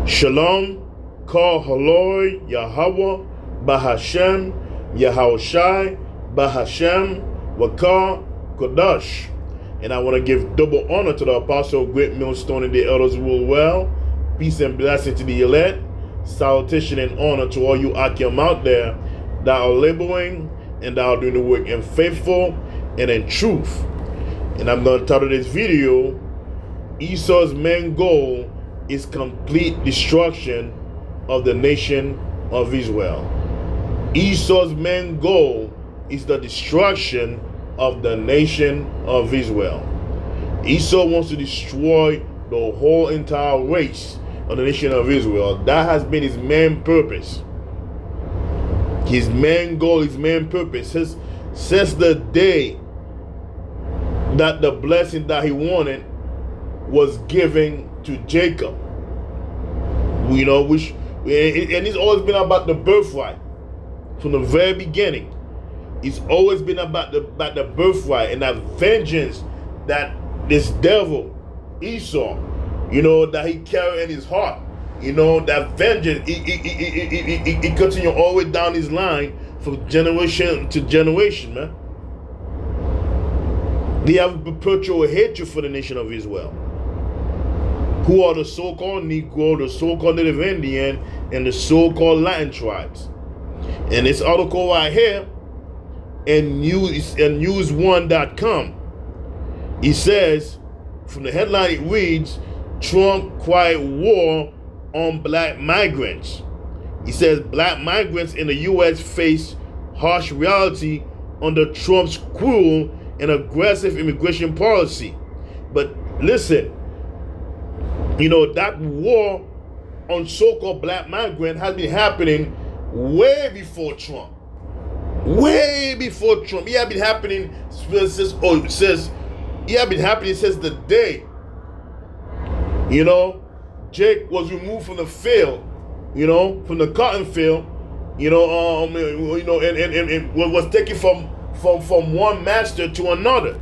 Shalom, Kol Haloi, Yahweh, Bahashem, Yahushai, Bahashem, Wakar, Kodash. And I want to give double honor to the apostle, great millstone, and the elders rule well. Peace and blessing to the elect. Salutation and honor to all you Akim out there that are laboring and that are doing the work in faithful and in truth. And I'm going to title this video, Esau's main goal is complete destruction of the nation of Israel. Esau's main goal is the destruction of the nation of Israel. Esau wants to destroy the whole entire race of the nation of Israel. That has been his main purpose. His main goal, his main purpose, since the day that the blessing that he wanted was given to Jacob, and it's always been about the birthright from the very beginning. It's always been about the birthright and that vengeance that this devil Esau, that he carried in his heart. That vengeance, it continues all the way down his line from generation to generation, man. They have a perpetual hatred for the nation of Israel, who are the so-called Negro, the so-called Native Indian, and the so-called Latin tribes. And this article right here in news1.com, it says, from the headline it reads, Trump quiet war on black migrants. He says black migrants in the U.S. face harsh reality under Trump's cruel and aggressive immigration policy. But listen, that war on so-called black migrant has been happening way before Trump. Way before Trump. It had been happening since the day, Jake was removed from the field, from the cotton field, and was taken from one master to another.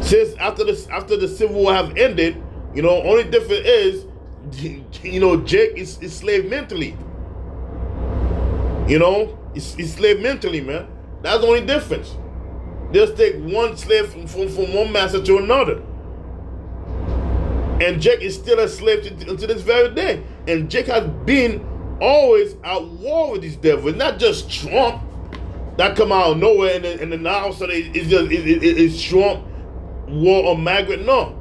Since after the Civil War have ended, only difference is, Jake is slave mentally. He's slave mentally, man. That's the only difference. Just take one slave from one master to another. And Jake is still a slave until this very day. And Jake has been always at war with these devils. It's not just Trump that come out of nowhere and then now suddenly it's Trump war on migrant. No.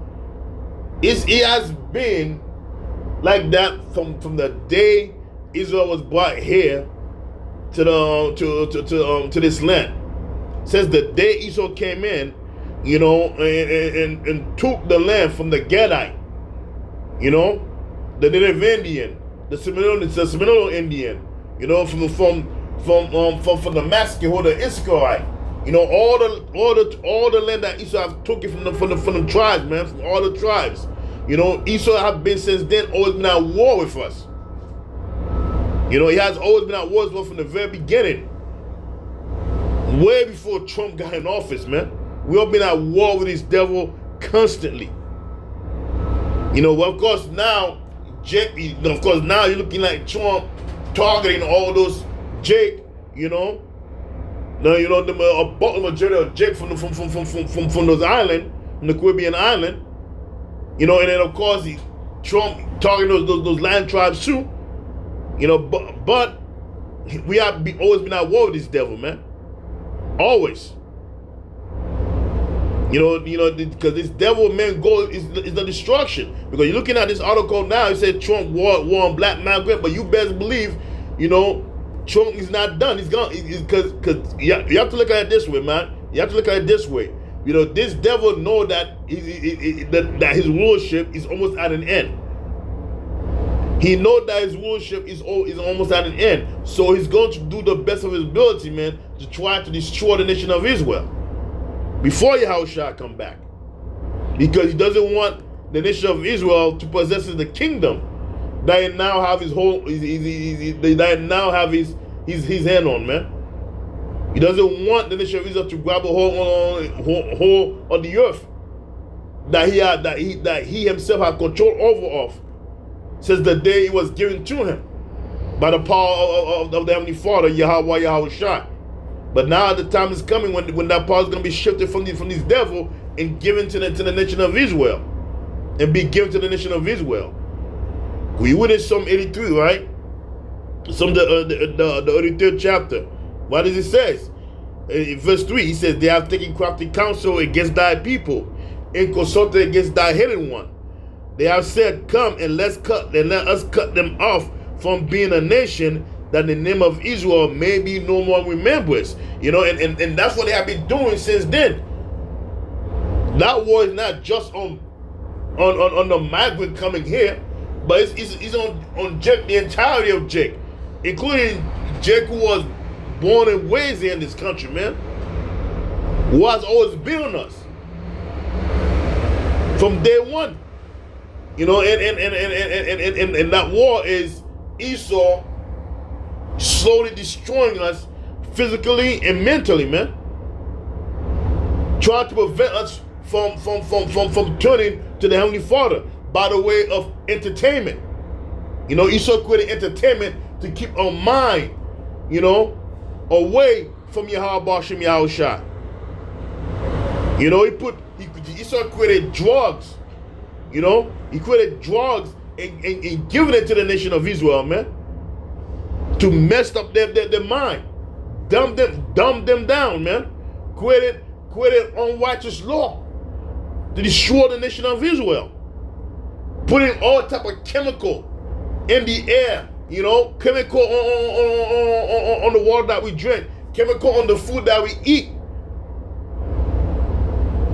It has been like that from the day Israel was brought here to this land. Since the day Esau came in, and took the land from the Gadite, the Native Indian, the Seminole Indian, from the Mexican or the Israelite, all the land that Esau have took it from the tribes, man, from all the tribes. Esau have been since then always been at war with us. He has always been at war with us from the very beginning. Way before Trump got in office, man. We all been at war with this devil constantly. Of course now, now you're looking like Trump targeting all those Jake, Now the majority of Jake from those islands, from the Caribbean island, and then of course Trump targeting those land tribes too, but we have always been at war with this devil, man. Always. Because this devil main goal is the destruction. Because you're looking at this article now, it said Trump war on black migrant, but you best believe, Trump is not done. He's gone. Because you have to look at it this way, man. You have to look at it this way. This devil know that that his rulership is almost at an end. He knows that his rulership is almost at an end. So he's going to do the best of his ability, man, to try to destroy the nation of Israel before Yahushua come back. Because he doesn't want the nation of Israel to possess the kingdom that he now have his hand on, man. He doesn't want the nation of Israel to grab a hold on the earth that he himself had control over of. since the day it was given to him by the power of the Heavenly Father, Yahweh Yahushua. But now the time is coming when that power is going to be shifted from this devil and given to the nation of Israel, and be given to the nation of Israel. We read in Psalm 83, right? Some the 83rd chapter. What does it say? In verse 3, he says, they have taken crafty counsel against thy people, and consulted against thy hidden one. They have said, come and let us cut them off from being a nation, that the name of Israel may be no more remembrance. You know, and that's what they have been doing since then. That war is not just on the migrant coming here, but it's on Jake, the entirety of Jake, including Jake, who was born and raised here in this country, man, who has always been on us from day one. You know, and that war is Esau slowly destroying us physically and mentally, man. Trying to prevent us from turning to the Heavenly Father by the way of entertainment. You know, Esau created entertainment to keep our mind, you know, away from Yahweh Bashem Yahushua. You know, Esau created drugs. You know, he created drugs and giving it to the nation of Israel, man, to mess up their mind, dumb them down, man. Created unrighteous law to destroy the nation of Israel, putting all type of chemical in the air, you know, chemical on the water that we drink, chemical on the food that we eat.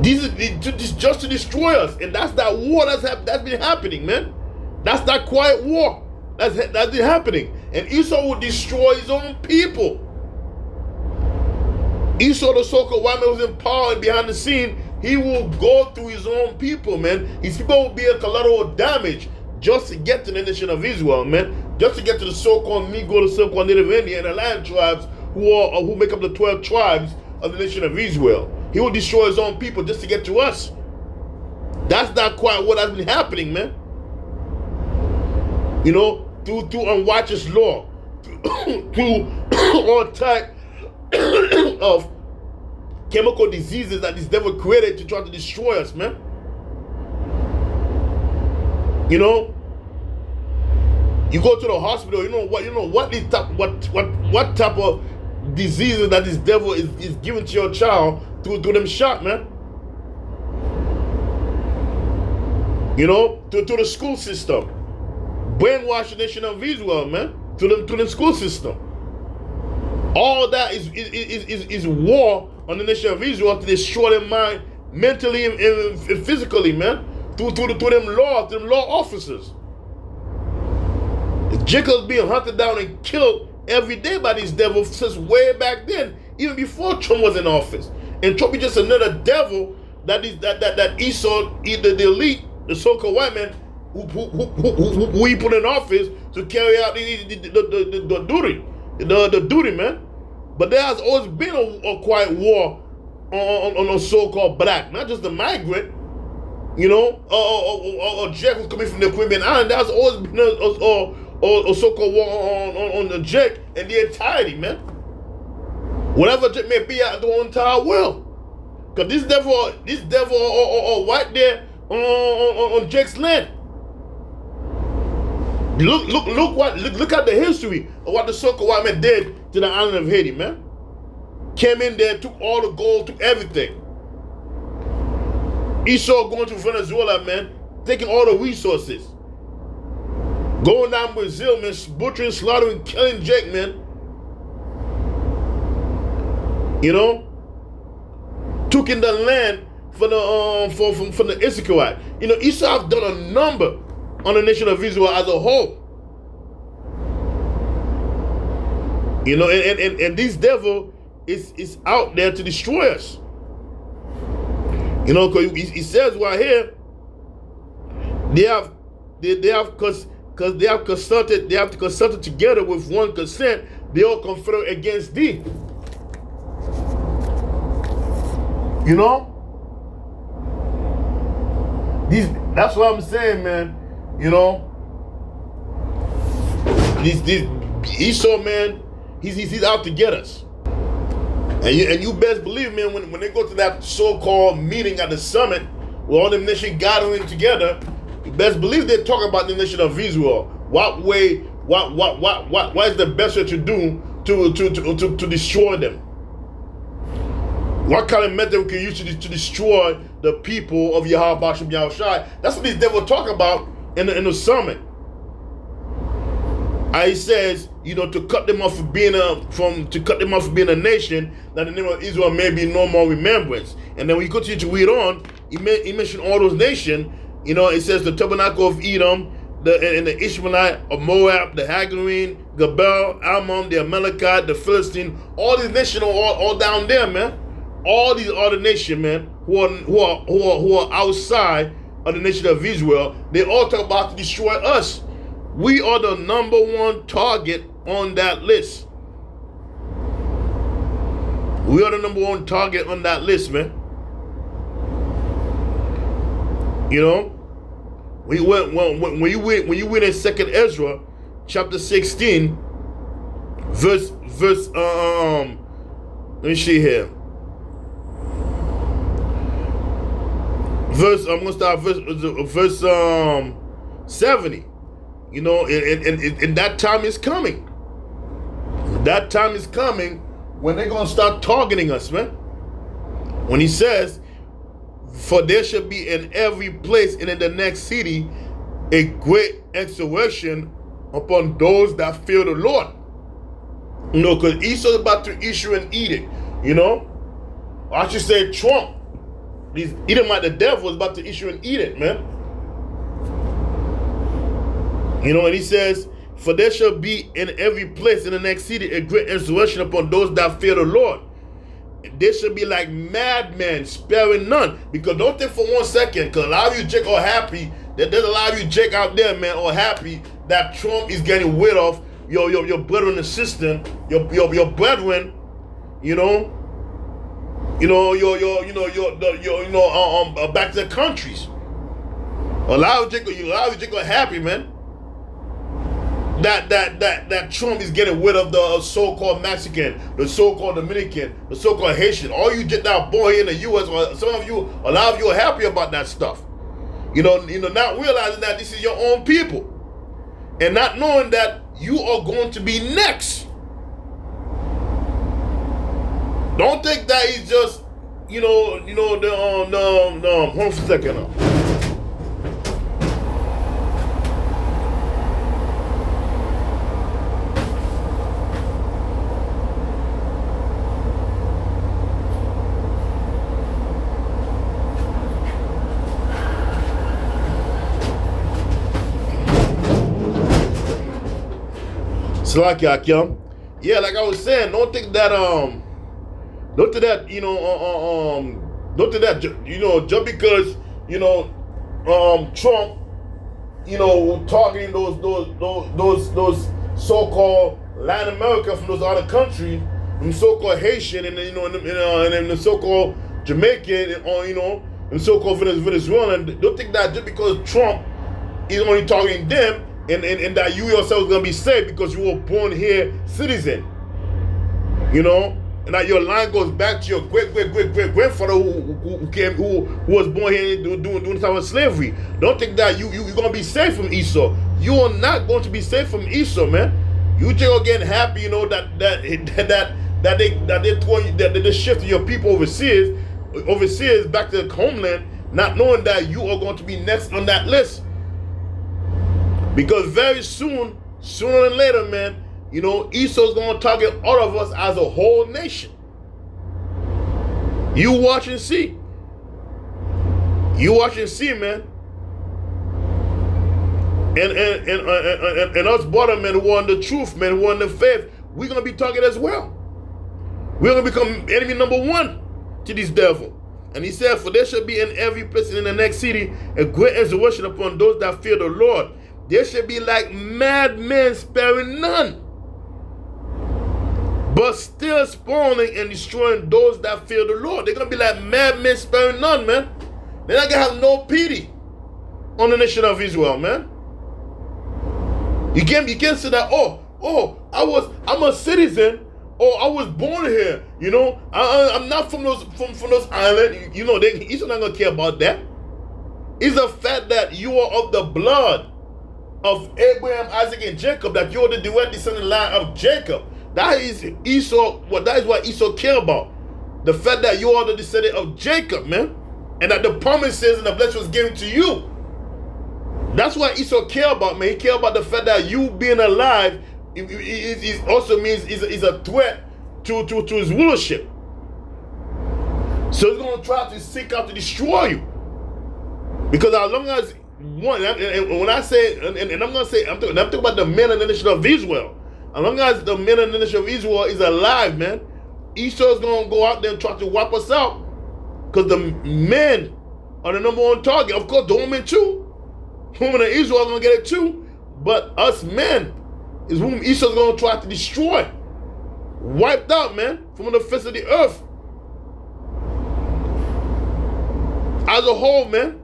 These are just to destroy us, and that's that war that's been happening, man. That's that quiet war that's been happening, and Esau will destroy his own people. Esau, the so-called white man who's in power and behind the scene, he will go through his own people, man. His people will be a collateral damage just to get to the nation of Israel, man. Just to get to the so-called Negro, the so-called Native Indian, and the land tribes who make up the 12 tribes of the nation of Israel. He will destroy his own people just to get to us. That's not quite what has been happening, man. You know, through unrighteous law, through all type of chemical diseases that this devil created to try to destroy us, man. You know, you go to the hospital, you know what type of diseases that this devil is giving to your child through them shot, man. You know, through the school system, brainwash the nation of Israel, man, through the school system. All that is war on the nation of Israel to destroy their mind mentally and physically, man, through them law officers. Jacob's being hunted down and killed every day by these devils since way back then, even before Trump was in office. And Trump is just another devil that Esau, either the elite, the so-called white man, who he put in office to carry out the duty, man. But there has always been a quiet war on a so-called black, not just the migrant, you know, or Jack who's coming from the Caribbean island. There has always been a so-called war on the Jack and the entirety, man. Whatever Jack may be out the entire world. Because this devil or right there on Jack's land. Look at the history of what the so-called white man did to the island of Haiti, man. Came in there, took all the gold, took everything. Esau going to Venezuela, man, taking all the resources. Going down Brazil, man, butchering, slaughtering, killing Jake, man. You know, took in the land for the from the Issachar. You know, Esau have done a number on the nation of Israel as a whole. You know, and this devil is out there to destroy us. You know, because he says right here, they have consulted together with one consent, they all confer against thee. You know? That's what I'm saying, man. You know? This Esau, man, he's out to get us. And you best believe, man, when they go to that so-called meeting at the summit, with all them nations gathering together, you best believe they talk about the nation of Israel. What is the best way to do to destroy them? What kind of method we can use to destroy the people of Yahweh Bashem Yahushai? That's what these devils talk about in the summit. He says, to cut them off from being a nation, that the name of Israel may be no more remembrance. And then when you continue to read on, he mentioned all those nations. It says the tabernacle of Edom, the Ishmaelite of Moab, the Hagarene, Gabel, Ammon, the Amalekite, the Philistine. All these nations are all down there, man. All these other nations, man, who are outside of the nation of Israel, they all talk about to destroy us. We are the number one target on that list. We are the number one target on that list, man. When you read in 2nd Ezra, chapter 16, verse let me see here. I'm gonna start verse 70. And that time is coming. That time is coming when they're gonna start targeting us, man. When he says, for there shall be in every place and in the next city a great exhortation upon those that fear the Lord. Because Esau is about to issue an edict, or I should say Trump. These Edomite, the devil, is about to issue an edict, man. And he says, for there shall be in every place in the next city a great insurrection upon those that fear the Lord. They should be like madmen, sparing none. Because don't think for 1 second, because a lot of you Jake are happy, that there's a lot of you Jake out there, man, are happy that Trump is getting rid of your brethren and sister, your brethren, back to their countries. A lot of you Jake are happy, man. That Trump is getting rid of the so-called Mexican, the so-called Dominican, the so-called Haitian. All you get that boy here in the U.S., or a lot of you are happy about that stuff. Not realizing that this is your own people, and not knowing that you are going to be next. Don't think that he's just, hold on for a second now. Yeah, like I was saying, don't think that just because Trump targeting those so-called Latin America from those other countries, and so-called Haitian and the so-called Jamaican and so-called Venezuelan. Don't think that just because Trump is only targeting them, and that you yourself is going to be safe because you were born here citizen, and that your line goes back to your great-great-great-great-grandfather who was born here doing time of slavery. Don't think that you're going to be safe from Esau. You are not going to be safe from Esau, man. You just are getting happy, that they shifting your people overseas back to the homeland, not knowing that you are going to be next on that list. Because very soon, sooner than later, man, Esau's going to target all of us as a whole nation. You watch and see. You watch and see, man. And us brother men who are in the truth, man, who are in the faith, we're going to be targeted as well. We're going to become enemy number one to this devil. And he said, for there shall be in every place and in the next city a great insurrection upon those that fear the Lord. There should be like madmen, sparing none, but still spawning and destroying those that fear the Lord. They're going to be like madmen, sparing none, man. They're not going to have no pity on the nation of Israel, man. You can't say that, I'm a citizen, I was born here, I'm not from those islands, Esau not gonna care about that. It's the fact that you are of the blood of Abraham, Isaac, and Jacob, that you're the direct descendant line of Jacob. That is what Esau care about. The fact that you are the descendant of Jacob, man. And that the promises and the blessing was given to you. That's what Esau care about, man. He care about the fact that you being alive, it also means is a threat to his rulership. So he's going to try to seek out to destroy you. Because as long as one, and when I say, and I'm going to say, I'm talking about the men and the nation of Israel. As long as the men and the nation of Israel is alive, man, Esau is going to go out there and try to wipe us out. Because the men are the number one target. Of course, the women too. Women of Israel are going to get it too. But us men is whom Esau's going to try to destroy. Wiped out, man, from the face of the earth. As a whole, man,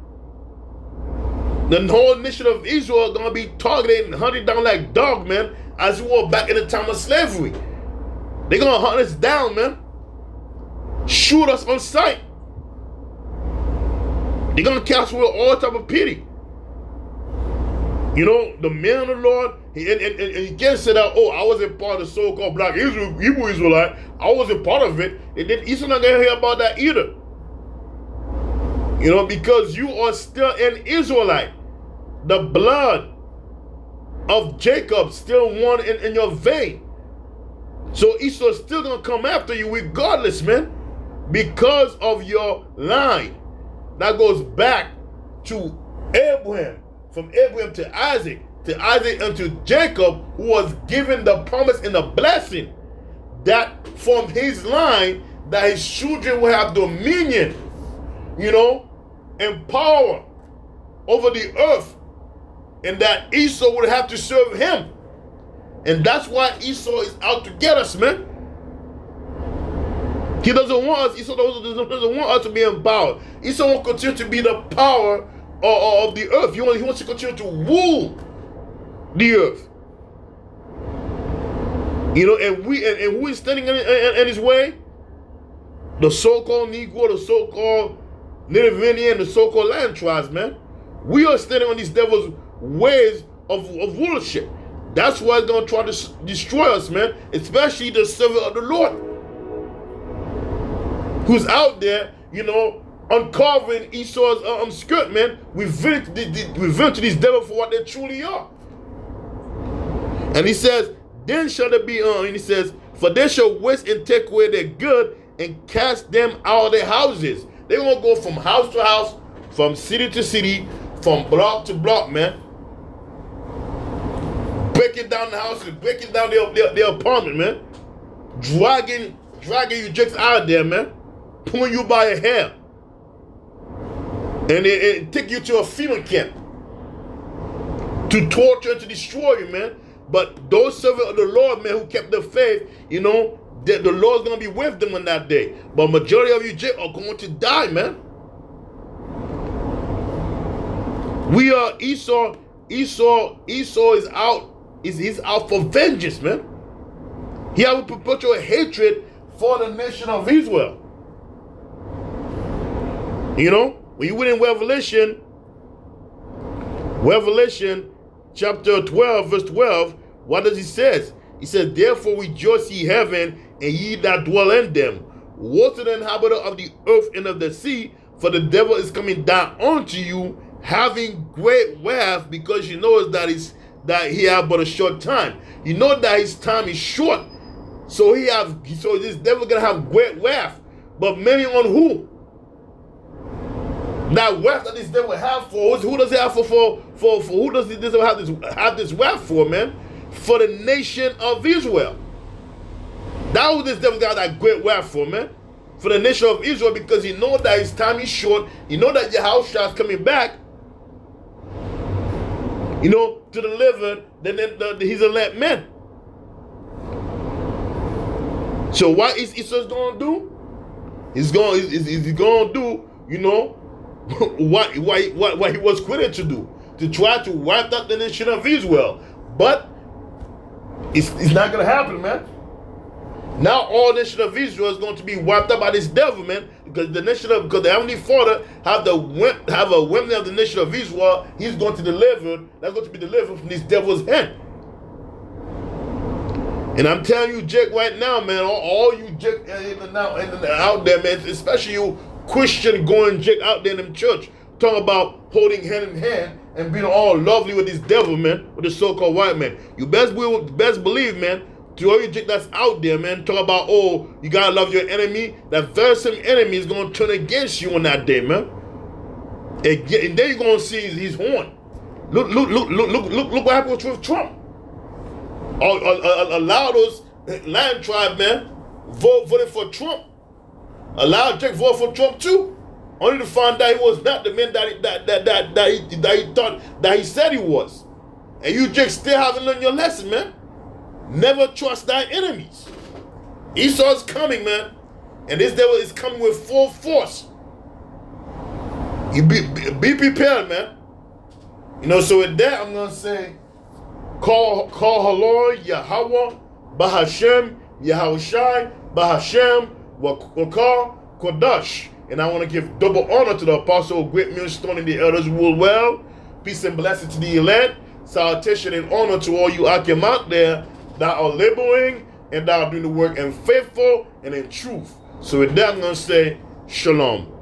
the whole nation of Israel are going to be targeted and hunted down like dogs, man, as we were back in the time of slavery. They're going to hunt us down, man. Shoot us on sight. They're going to cast away all type of pity. The men of the Lord, and he can't say that, I wasn't part of the so-called black Hebrew Israelite. I wasn't part of it. And then Esau not going to hear about that either. Because you are still an Israelite. The blood of Jacob still won in your vein. So Esau's still going to come after you regardless, man. Because of your line. That goes back to Abraham. From Abraham to Isaac unto Jacob, who was given the promise and the blessing that from his line, that his children will have dominion, and power over the earth, and that Esau would have to serve him. And that's why Esau is out to get us, man. He doesn't want us, Esau doesn't want us to be empowered. Esau won't continue to be the power of the earth. He wants to continue to rule the earth. And who is standing in his way? The so-called Negro, the so-called Native Indian, the so-called land tribes, man. We are standing on these devil's ways of rulership. That's why he's going to try to destroy us, man. Especially the servant of the Lord, who's out there, uncovering Esau's skirt, man. We vent to these devils for what they truly are. And he says, then shall there be, and he says, for they shall waste and take away their good and cast them out of their houses. They're going to go from house to house, from city to city, from block to block, man. Breaking down the houses, breaking down their apartment, man. Dragging you just out there, man. Pulling you by your hair. And they take you to a FEMA camp to torture and to destroy you, man. But those servants of the Lord, man, who kept the faith, the Lord's going to be with them on that day. But majority of you are going to die, man. We are Esau. Esau is out. He's out for vengeance, man. He has a perpetual hatred for the nation of Israel. When you read in Revelation chapter 12, verse 12, what does he say? He says, therefore rejoice ye heaven, and ye that dwell in them. Woe to the inhabitant of the earth and of the sea, for the devil is coming down unto you, having great wrath, because you know that he have but a short time. You know that his time is short. So this devil gonna have great wrath. But many on who? That wrath that this devil have for, who does he have for who does this devil have this wrath for, man? For the nation of Israel. That who this devil got that great wrath for, man. For the nation of Israel, because he know that his time is short. He know that Yahushua is coming back, to deliver his elect men. So what is Esau going to do? He's going to do, what he was created to do, to try to wipe out the nation of Israel. But it's not going to happen, man. Now all nation of Israel is going to be wiped out by this devil, man. Because because the Heavenly Father have a remnant of the nation of Israel. He's going to deliver. That's going to be delivered from this devil's hand. And I'm telling you, Jake, right now, man, all you Jake out there, man, especially you Christian going Jake out there in them church, talking about holding hand in hand and being all lovely with this devil, man, with the so-called white man. You best believe, man, to all you Jake that's out there, man, talk about, oh, you gotta love your enemy. That very same enemy is gonna turn against you on that day, man. And then you're gonna see his horn. Look what happened with Trump. Allow those land tribe, man, voted for Trump. Allow Jake vote for Trump too, only to find out he was not the man that he thought that he said he was. And you Jake still haven't learned your lesson, man. Never trust thy enemies. Esau is coming, man, and this devil is coming with full force. You be prepared, man. You know. So with that, I'm gonna say, Call Halor Yahweh Bahashem Yahushai Bahashem Wakar Kodash. And I want to give double honor to the apostle, great millstone, and the elders who rule well. Peace and blessing to the elect. Salutation and honor to all you Akim out there that are laboring and that are doing the work and faithful and in truth. So with that, I'm going to say Shalom.